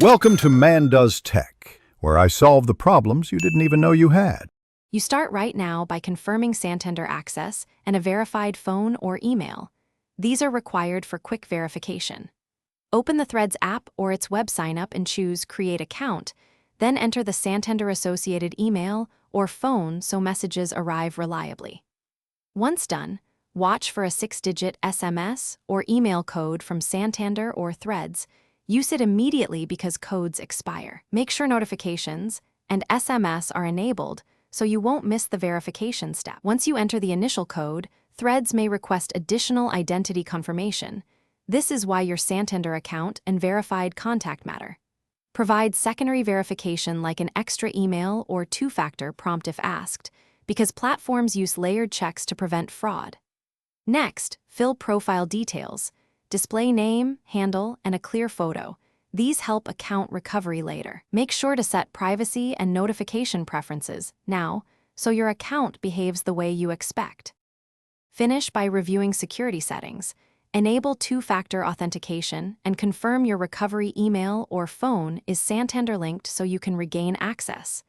Welcome to Man Does Tech, where I solve the problems you didn't even know you had. You start right now by confirming Santander access and a verified phone or email. These are required for quick verification. Open the Threads app or its web sign-up and choose Create Account, then enter the Santander-associated email or phone so messages arrive reliably. Once done, watch for a 6-digit SMS or email code from Santander or Threads. Use it immediately because codes expire. Make sure notifications and SMS are enabled so you won't miss the verification step. Once you enter the initial code, Threads may request additional identity confirmation. This is why your Santander account and verified contact matter. Provide secondary verification like an extra email or two-factor prompt if asked, because platforms use layered checks to prevent fraud. Next, fill profile details. Display name, handle, and a clear photo. These help account recovery later. Make sure to set privacy and notification preferences now so your account behaves the way you expect. Finish by reviewing security settings. Enable two-factor authentication and confirm your recovery email or phone is Santander linked so you can regain access.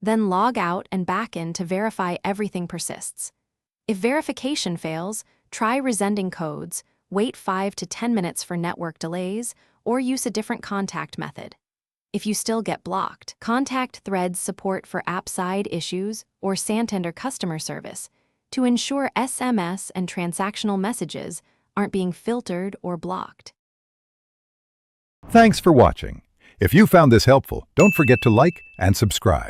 Then log out and back in to verify everything persists. If verification fails, try resending codes, wait 5 to 10 minutes for network delays, or use a different contact method. If you still get blocked, contact Threads support for app-side issues or Santander customer service to ensure SMS and transactional messages aren't being filtered or blocked. Thanks for watching. If you found this helpful, don't forget to like and subscribe.